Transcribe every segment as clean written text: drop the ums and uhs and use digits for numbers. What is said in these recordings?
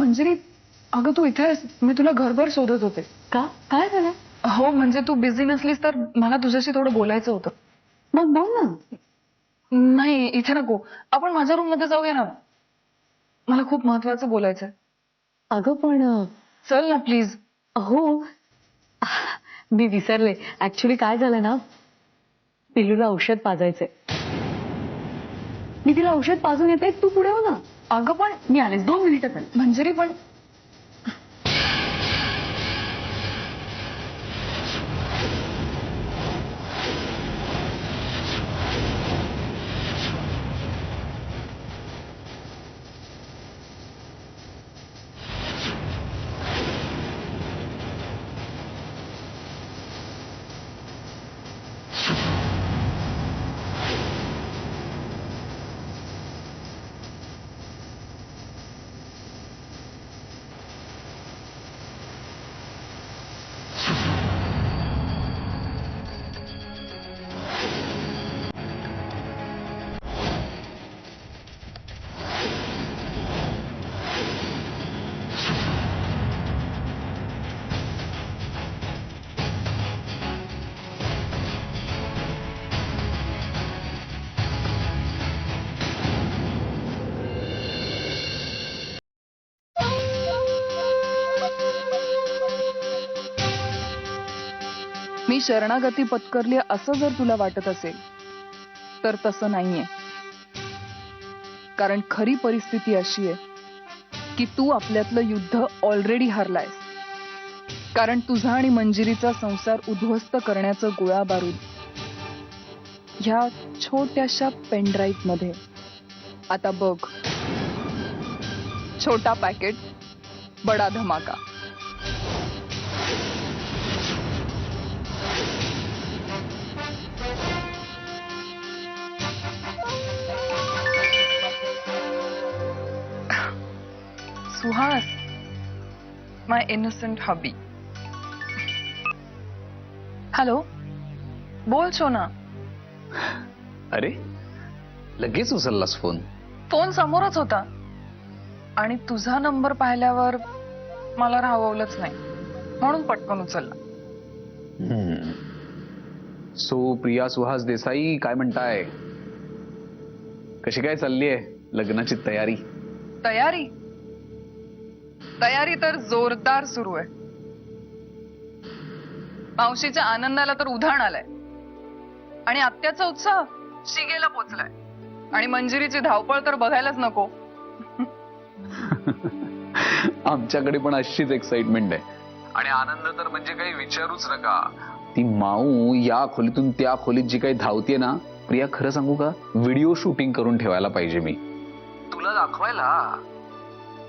मंजिरी, अगं तू इथे आहेस? मी तुला घरभर शोधत होते. का? काय झालं? हो म्हणजे तू बिझी नसलीस तर मला तुझ्याशी थोडं बोलायचं होतं. मग बोल ना. नाही इथे नको, आपण माझ्या रूम मध्ये जाऊया ना. मला खूप महत्वाचं बोलायचंय. अगं पण चल ना प्लीज. हो, मी विसरले. ऍक्च्युली काय झालं ना, पिल्लूला औषध पाजायचंय. मी तिला औषध पाजून येते, तू पुढे हो ना. अगं पण मी आलेच, 2 मिनिटात आले. मंजिरी पण मी शरणागती पत्करली असं जर तुला वाटत असेल तर तसं नाहीये. कारण खरी परिस्थिती अशी आहे की तू आपल्यातलं युद्ध ऑलरेडी हारलायस. कारण तुझा आणि मंजिरीचा संसार उद्ध्वस्त करण्याचं गोळा बारूद ह्या छोट्याशा पेनड्राईव्ह मध्ये. आता बघ, छोटा पॅकेट बडा धमाका. सुहास, माय इनोसेंट हबी. हॅलो, बोल सोना. अरे लगेच उचललास फोन? फोन समोरच होता आणि तुझा नंबर पाहिल्यावर मला राहवलंच नाही, म्हणून पटकन उचलला. सो प्रिया सुहास देसाई, काय म्हणताय? कशी काय चाललीये लग्नाची तयारी? तयारी तयारी तर जोरदार सुरू आहे. मावशीच्या आनंदाला तर उधाण आलंय आणि आत्याचा उत्साह शिगेला पोचलाय आणि मंजिरीची धावपळ तर बघायलाच नको. आमच्याकडे पण अशीच एक्साइटमेंट आहे आणि आनंद तर म्हणजे काही विचारूच नका. ती माऊ या खोलीतून त्या खोलीत जी काही धावतीये ना, प्रिया खरं सांगू का, व्हिडिओ शूटिंग करून ठेवायला पाहिजे मी तुला दाखवायला.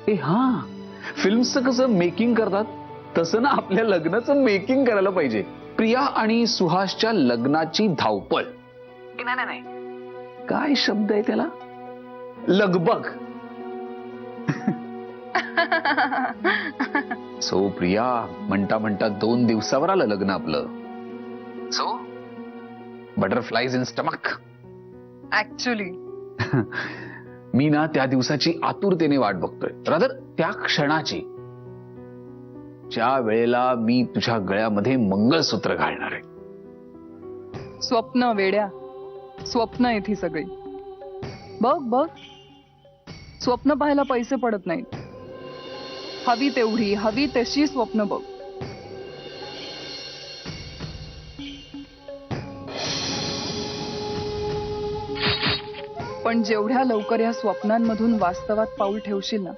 ए हा, फिल्मचं कसं मेकिंग करतात तसं ना आपल्या लग्नाचं मेकिंग करायला पाहिजे. प्रिया आणि सुहासच्या लग्नाची धावपळ. नाही नाही, काय शब्द आहे त्याला, लगबग. सो प्रिया, म्हणता म्हणता 2 दिवसावर आलं लग्न आपलं. So butterflies in stomach. Actually मी ना त्या दिवसाची आतुरतेने वाट बघतोय, रादर त्या क्षणाची, ज्या वेळेला मी तुझ्या गळ्यामध्ये मंगळसूत्र घालणार आहे. स्वप्न वेड्या, स्वप्न आहेत ही सगळी. बघ बघ, स्वप्न पाहायला पैसे पडत नाहीत. हवी तेवढी, हवी तशी स्वप्न बघ. पण जेवढ्या लवकर या स्वप्नांमधून वास्तवात पाऊल ठेवशील ना,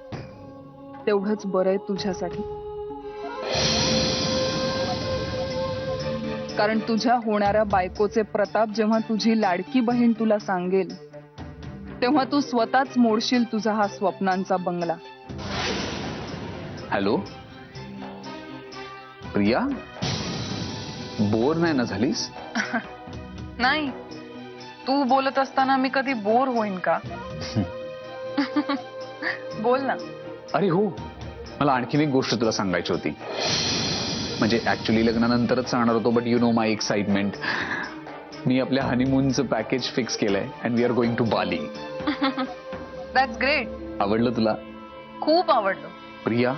तेवढंच बरं आहे तुझ्यासाठी. कारण तुझ्या होणाऱ्या बायकोचे प्रताप जेव्हा तुझी लाडकी बहीण तुला सांगेल, तेव्हा तू स्वतःच मोडशील तुझा हा स्वप्नांचा बंगला. हॅलो प्रिया, बोर नाही ना झालीस? नाही, तू बोलत असताना मी कधी बोर होईन का? बोल ना. अरे हो, मला आणखीन एक गोष्ट तुला सांगायची होती. म्हणजे ऍक्च्युली लग्नानंतरच सांगणार होतो, but you know my excitement. मी आपल्या हनीमूनचं पॅकेज फिक्स केलंय and we are going to Bali. That's great. आवडलं तुला? खूप आवडलं. प्रिया,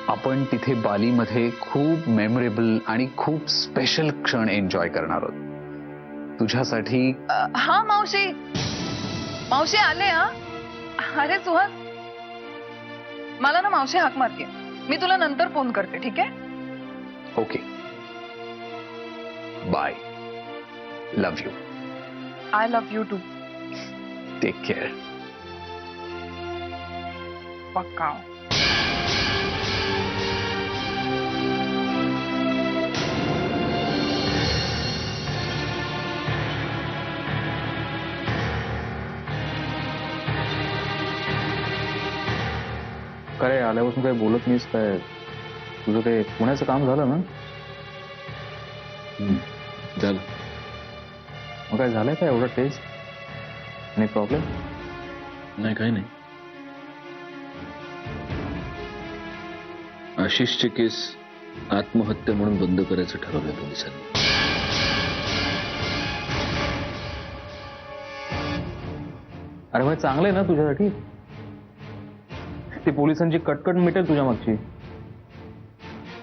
आपण तिथे बालीमध्ये खूप मेमोरेबल आणि खूप स्पेशल क्षण एन्जॉय करणार आहोत तुझ्यासाठी. हा मावशी, मावशी आले. हा अरे सुहास, मला ना मावशी हाक मारते, मी तुला नंतर फोन करते, ठीक आहे? Okay, bye. Love you. I love you too. Take care. पक्का. काय आल्यापासून काही बोलत नाहीस काय? तुझं ते पुण्याचं काम झालं ना? झालं. मग काय झालंय काय एवढं टेस्ट? आणि प्रॉब्लेम? नाही, काही नाही. आशिषची केस आत्महत्या म्हणून बंद करायचं ठरवलं पोलिसांनी. अरे भाई, चांगलं आहे ना तुझ्यासाठी? ती पोलिसांची कटकट मिटेल तुझ्या मागची.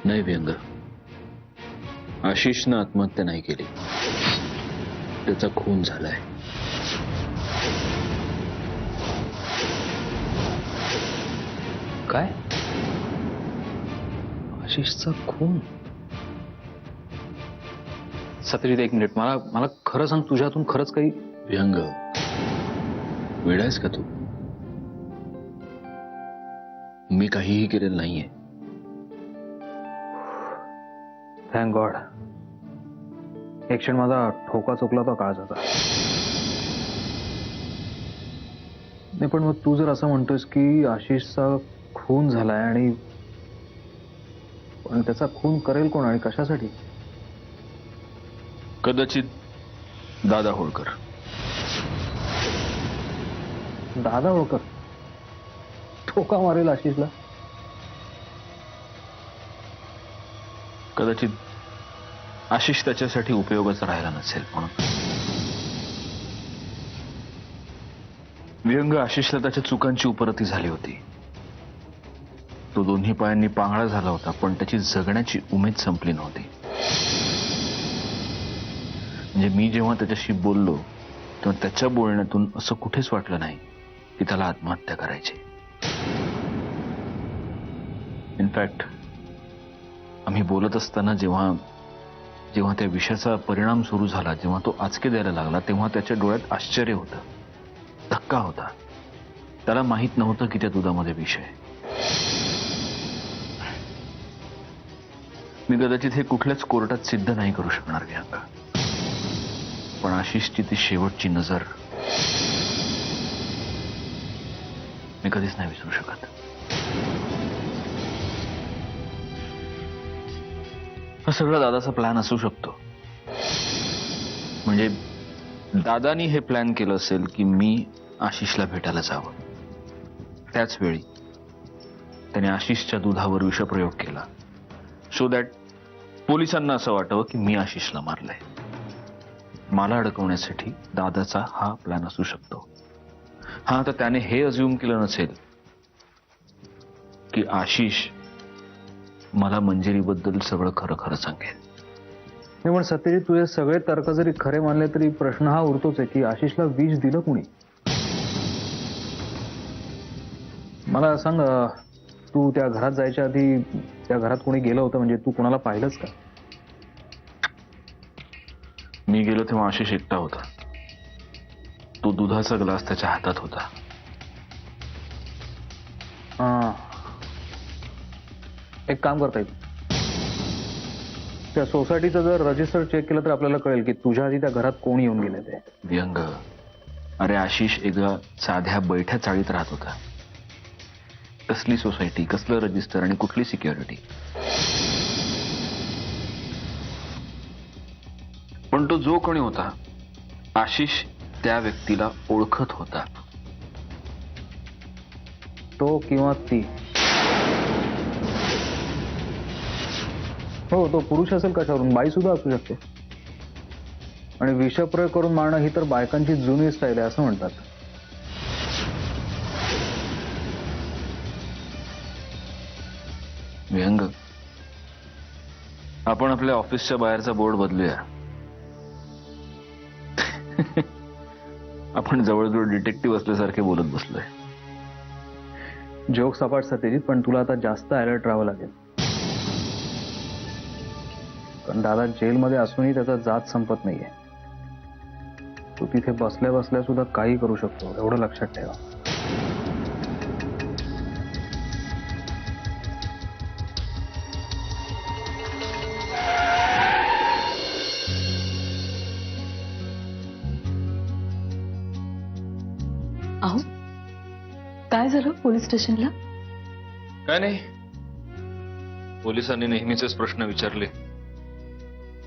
नाही व्यंग, आशिषनं आत्महत्या नाही केली, त्याचा खून झालाय. काय? आशिषचा खून? सत्यजित, एक मिनिट, मला खरं सांग, तुझ्यातून खरंच काही? व्यंग, वेडायस का तू? मी काहीही केलेलं नाहीये. Thank God. एक क्षण माझा ठोका चुकला तो काळजाचा. नाही, पण मग तू जर असं म्हणतोस की आशिषचा खून झालाय, आणि पण त्याचा खून करेल कोण आणि कशासाठी? कदाचित दादा होळकर. दादा होळकर ठोका मारेल आशिषला? कदाचित आशिष त्याच्यासाठी उपयोगाचा राहिला नसेल म्हणून. व्यंग, आशिषला त्याच्या चुकांची उपरती झाली होती. तो दोन्ही पायांनी पांगळा झाला होता, पण त्याची जगण्याची उमेद संपली नव्हती. म्हणजे मी जेव्हा त्याच्याशी बोललो तेव्हा त्याच्या बोलण्यातून असं कुठेच वाटलं नाही की त्याला आत्महत्या करायची. इनफॅक्ट आम्ही बोलत असताना जेव्हा जेव्हा त्या विषयाचा परिणाम सुरू झाला, जेव्हा तो आचके द्यायला लागला, तेव्हा त्याच्या डोळ्यात आश्चर्य होतं, धक्का होता. त्याला माहित नव्हतं की त्या दुधामध्ये विष आहे. मी कदाचित हे कुठल्याच कोर्टात सिद्ध नाही करू शकणार व्यंग, पण आशिषची ती शेवटची नजर मी कधीच नाही विसरू शकत. हा सगळा दादाचा प्लॅन असू शकतो. म्हणजे दादानी हे प्लॅन केलं असेल की मी आशिषला भेटायला जावं. त्याच वेळी त्याने आशिषच्या दुधावर विषप्रयोग केला, सो दॅट पोलिसांना असं वाटावं की मी आशिषला मारलंय. मला अडकवण्यासाठी दादाचा हा प्लॅन असू शकतो. हा, तर त्याने हे अज्युम केलं नसेल की आशिष मला मंजिरीबद्दल सगळं खरं खरं सांगेल. नाही, पण सत्यजित, तुझे सगळे तर्क जरी खरे मानले तरी प्रश्न हा उरतोच आहे की आशिषला विष दिलं कुणी? मला सांग, तू त्या घरात जायच्या आधी त्या घरात कोणी गेलं होतं? म्हणजे तू कोणाला पाहिलंच का? मी गेलो तेव्हा आशिष एकटा होता. तो दुधाचा ग्लास त्याच्या हातात होता. एक काम करता येईल, त्या सोसायटीचं जर रजिस्टर चेक केलं तर आपल्याला कळेल की तुझ्या आधी त्या घरात कोण येऊन गेले ते. व्यंग, अरे आशिष एका साध्या बैठ्या चाळीत राहत होता. कसली सोसायटी, कसलं रजिस्टर आणि कुठली सिक्युरिटी? पण तो जो कोणी होता, आशिष त्या व्यक्तीला ओळखत होता. तो किंवा ती? हो, तो पुरुष असेल कशावरून, बाई सुद्धा असू शकते. आणि विषप्रयोग करून मारणं ही तर बायकांची जुनी स्टाईल आहे असं म्हणतात. आपण आपल्या ऑफिसच्या बाहेरचा बोर्ड बदलूया. आपण जवळजवळ डिटेक्टिव्ह असल्यासारखे बोलत बसलोय. जोक सपाट सत्यजित, पण तुला आता जास्त अलर्ट राहावं लागेल. कारण दादा जेलमध्ये असूनही त्याचा जात संपत नाहीये. तू तिथे बसल्या बसल्या सुद्धा काही करू शकतो, एवढं लक्षात ठेवा. अहो काय झालं पोलीस स्टेशनला? काय नाही, पोलिसांनी नेहमीचेच प्रश्न विचारले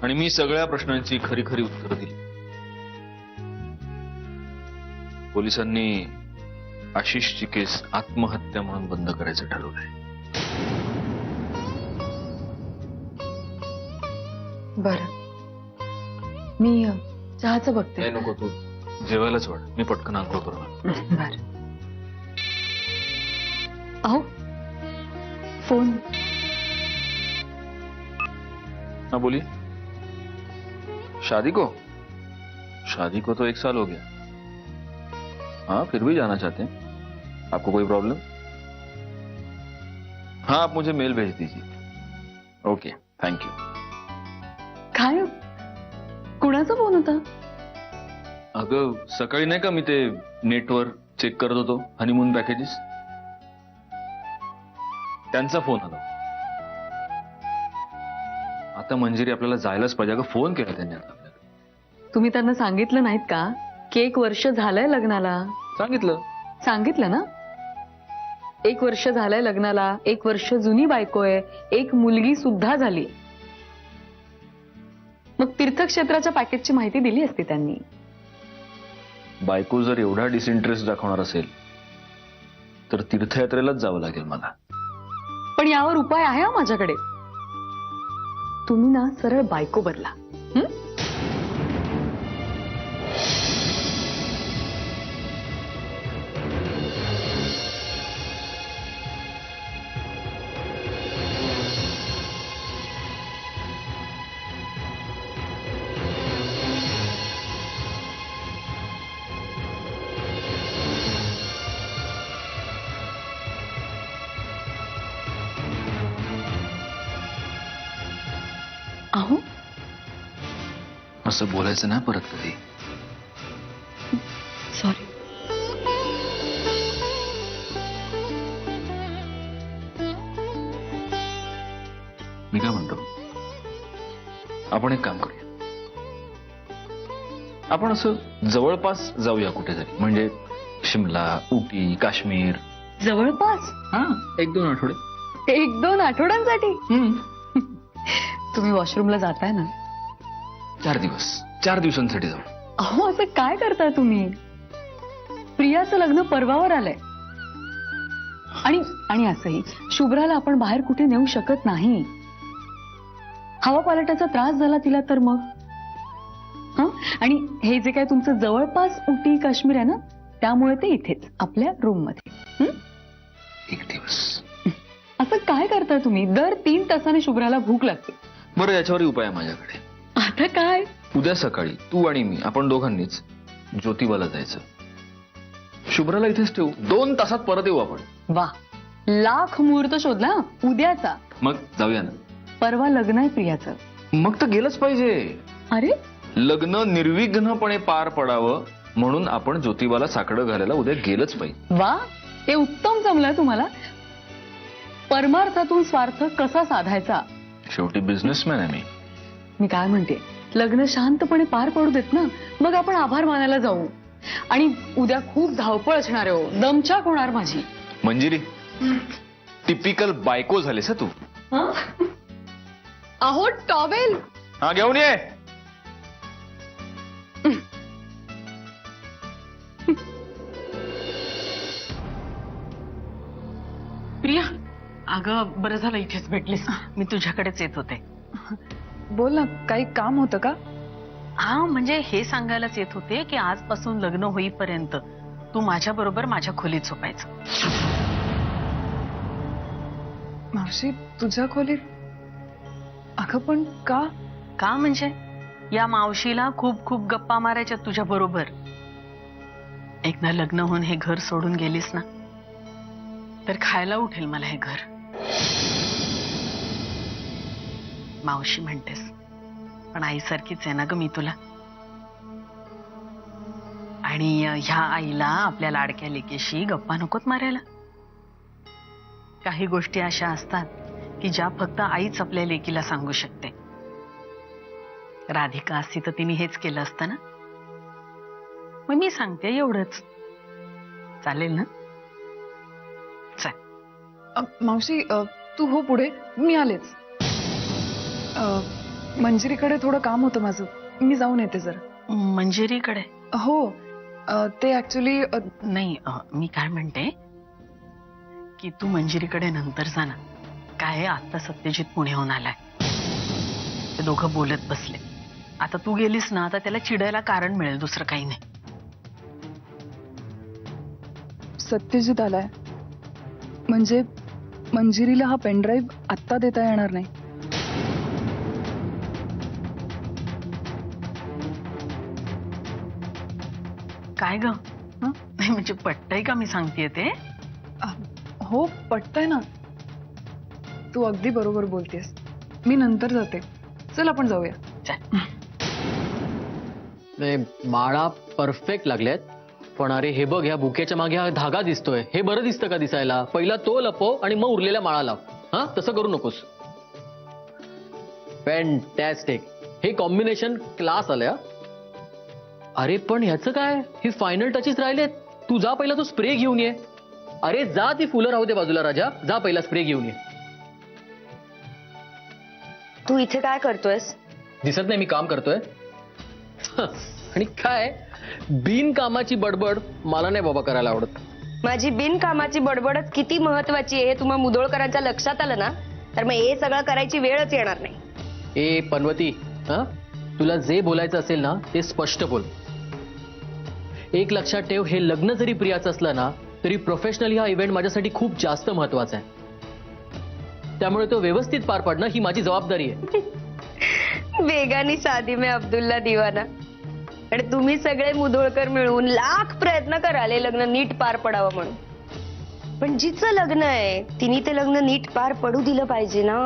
आणि मी सगळ्या प्रश्नांची खरी खरी उत्तरं दिली. पोलिसांनी आशिषची केस आत्महत्या म्हणून बंद करायचं ठरवलंय. बरं, मी चहाचं बघते. काय नको, तू जेवायलाच वाढ, मी पटकन आंघोळ करून आणतो. बरं. अहो फोन. हाँ बोलिए. शादी को तो 1 साल हो गया. हाँ फिर भी जाना चाहते हैं. आपको कोई प्रॉब्लम? हाँ आप मुझे मेल भेज दीजिए. Okay thank you. काय कुणाचा फोन होता? अगं सकाळी नाही का मी ते नेटवर चेक करत होतो हनीमून पॅकेजेस, त्यांचा फोन आला. आता मंजिरी आपल्याला जायलाच पाहिजे. अगं फोन केला त्यांनी आता आपल्याला. तुम्ही त्यांना सांगितलं नाहीत का की 1 वर्ष झालंय लग्नाला? सांगितलं ना. 1 वर्ष झालंय लग्नाला, 1 वर्ष जुनी बायको आहे, 1 मुलगी सुद्धा झाली. मग तीर्थक्षेत्राच्या पॅकेजची माहिती दिली असती त्यांनी. बायको जर एवढा डिसइंटरेस्ट दाखवणार असेल तर तीर्थयात्रेलाच जावं लागेल मला. पण यावर उपाय आहे हा माझ्याकडे. तुम्ही ना सरळ बायको बदला. अहो असं बोलायचं ना परत कधी. सॉरी. मी काय म्हणतो, आपण एक काम करूया. आपण असं जवळपास जाऊया कुठेतरी, म्हणजे शिमला, उटी, काश्मीर. जवळपास? हा 1-2 आठवडे. 1-2 आठवड्यांसाठी? तुम्ही वॉशरूमला जाताय ना? 4 दिवस, 4 दिवसांसाठी जाऊ. अहो असं काय करता तुम्ही? प्रियाचं लग्न परवावर आलंय. आणि असंही शुभ्राला आपण बाहेर कुठे नेऊ शकत नाही. हवा पालटाचा त्रास झाला तिला तर मग. हं? आणि हे जे काय तुमचं जवळपास उटी काश्मीर आहे ना, त्यामुळे ते इथेच आपल्या रूम मध्ये. 1 दिवस. असं काय करता तुम्ही? दर 3 तासाने शुभ्राला भूक लागते. बरं याच्यावरही उपाय आहे माझ्याकडे. आता काय? उद्या सकाळी तू आणि मी आपण दोघांनीच ज्योतिबाला जायचं. शुभ्राला इथेच ठेवू, 2 तासात परत येऊ आपण. वा, लाख मुहूर्त शोधला. उद्याचा? मग जाऊया ना. परवा लग्न आहे प्रियाचं. मग तर गेलंच पाहिजे. अरे लग्न निर्विघ्नपणे पार पडावं म्हणून आपण ज्योतिबाला साकडं घालायला उद्या गेलंच पाहिजे. वा, ते उत्तम जमलं तुम्हाला. परमार्थातून स्वार्थ कसा साधायचा. शेवटी बिझनेसमॅन आहे मी. मी काय म्हणते, लग्न शांतपणे पार पडू देत ना, मग आपण आभार मानायला जाऊ. आणि उद्या खूप धावपळ असणार आहे हो, दमछाक होणार माझी. मंजिरी टिपिकल बायको झालीस तू. अहो टॉवेल. हा घेऊन ये. प्रिया, अगं बरं झालं इथेच भेटलीस. मी तुझ्याकडेच येत होते. बोल ना, काही काम होतं का? हा म्हणजे हे सांगायलाच येत होते की आजपासून लग्न होईपर्यंत तू माझ्या बरोबर माझ्या खोलीत झोपायचं. मावशी तुझ्या खोलीत? अगं पण का? का म्हणजे या मावशीला खूप खूप गप्पा मारायच्या तुझ्या बरोबर. एकदा लग्न होऊन हे घर सोडून गेलीस ना तर खायला उठेल मला हे घर. मावशी म्हणतेस पण आईसारखीच आहे ना ग मी तुला. आणि ह्या आईला आपल्या लाडक्या लेकीशी गप्पा नकोत मारायला. काही गोष्टी अशा असतात की ज्या फक्त आईच आपल्या लेकीला सांगू शकते. राधिका असती तर तिने हेच केलं असतं ना. मग मी सांगते एवढंच. चालेल ना? चल. मावशी तू हो पुढे, मी आलेच. मंजिरीकडे थोडं काम होतं माझं, मी जाऊन येते जरा. मंजिरीकडे? हो ते ऍक्च्युली नाही मी काय म्हणते की तू मंजिरीकडे नंतर जा ना. काय आहे, आता सत्यजित पुण्याहून आलाय. ते दोघं बोलत बसले. आता तू गेलीस ना आता त्याला चिडायला कारण मिळेल, दुसरं काही नाही. सत्यजित आलाय म्हणजे मंजिरीला हा पेनड्राईव्ह आत्ता देता येणार नाही. काय ग? नाही म्हणजे पटतंय का मी सांगतेय ते? हो पटतंय ना. तू अगदी बरोबर बोलतेस. मी नंतर जाते. चल आपण जाऊया. चल. माळा परफेक्ट लागल्यात. पण अरे हे बघ, ह्या बुकेच्या मागे हा धागा दिसतोय, हे बरं दिसतं का दिसायला? पहिला तो लपव आणि मग उरलेल्या माळा लाव. हा तसं करू नकोस. फॅन्टॅस्टिक, हे कॉम्बिनेशन क्लास आलंय. अरे पण ह्याचं काय, ही फायनल टचेस राहिलेत. तू जा पहिला तो स्प्रे घेऊन ये. अरे जा, ती फुलं राहू दे बाजूला राजा, जा पहिला स्प्रे घेऊन ये. तू इथे काय करतोयस? दिसत नाही मी काम करतोय? आणि काय बिनकामाची बडबड मला नाही बाबा करायला आवडत. माझी बिनकामाची बडबडच किती महत्वाची आहे हे तुम्हा मुधोळकरांच्या लक्षात आलं ना तर मग हे सगळं करायची वेळच येणार नाही. ए पनवती, हा तुला जे बोलायचं असेल ना ते स्पष्ट बोल. एक लक्षात ठेव, हे लग्न जरी प्रियाचं असलं ना तरी प्रोफेशनली हा इव्हेंट माझ्यासाठी खूप जास्त महत्वाचा आहे. त्यामुळे तो व्यवस्थित पार पाडणं ही माझी जबाबदारी आहे. वेगानी साधी में अब्दुल्ला दिवाना. आणि तुम्ही सगळे मुधोळकर मिळून लाख प्रयत्न कराल हे लग्न नीट पार पडावं म्हणून. पण जिचं लग्न आहे तिने ते लग्न नीट पार पडू दिलं पाहिजे ना.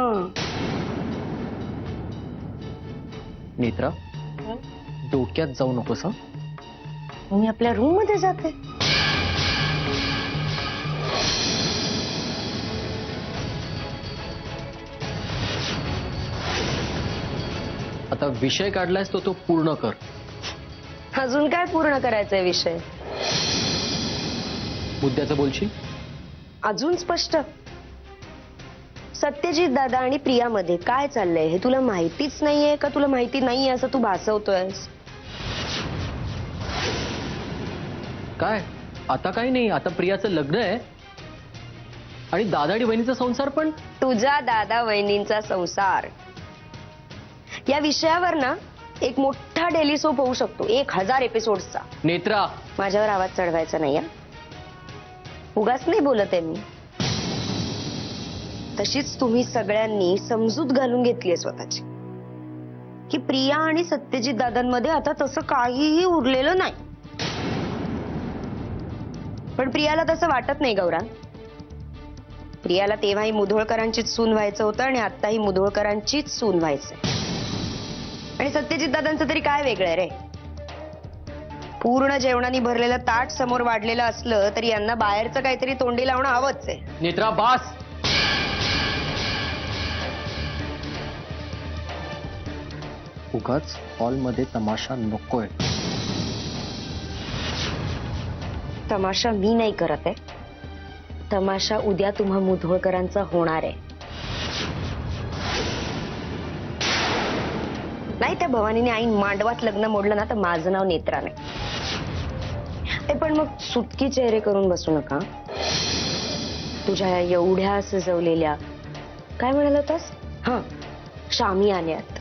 नेत्रा, डोक्यात जाऊ नकोस. मी आपल्या रूम मध्ये जाते. आता विषय काढलायस तो पूर्ण कर. अजून काय पूर्ण करायचंय विषय? मुद्द्याचं बोलशील? अजून स्पष्ट. सत्यजित दादा आणि प्रियामध्ये काय चाललंय हे तुला माहितीच नाहीये का तुला माहिती नाहीये असं तू भासवतोयस? काय आता काही नाही, आता प्रियाचं लग्न आहे आणि दादा आणि वहिनीचा संसार पण. तुझा दादा वहिनींचा संसार या विषयावर ना एक मोठा डेली सोप होऊ शकतो, 1000 एपिसोड्सचा. नेत्रा, माझ्यावर आवाज चढवायचा नाही. उगाच नाही बोलत आहे मी. तशीच तुम्ही सगळ्यांनी समजूत घालून घेतलीये स्वतःची की प्रिया आणि सत्यजित दादांमध्ये आता तसं काहीही उरलेलं नाही. पण प्रियाला तसं वाटत नाही गौरा. प्रियाला तेव्हाही मुधोळकरांचीच सून व्हायचं होतं आणि आताही मुधोळकरांचीच सून व्हायचंय. आणि सत्यजित दादांचं तरी काय वेगळं रे. पूर्ण जेवणाने भरलेलं ताट समोर वाढलेलं असलं तरी यांना बाहेरचं काहीतरी तोंडी लावणं हवंच आहे. नेत्रा बास. उगाच हॉलमध्ये तमाशा नकोय. तमाशा मी नाही करत आहे. तमाशा उद्या तुम्हा मुधोळकरांचा होणार आहे. नाही त्या भवानीने आई मांडवात लग्न मोडलं ना तर माझं नाव नेत्रा नाही. पण मग सुटकी चेहरे करून बसू नका. तुझ्या एवढ्या सजवलेल्या काय म्हणाल होतास? हा शामी आल्यात.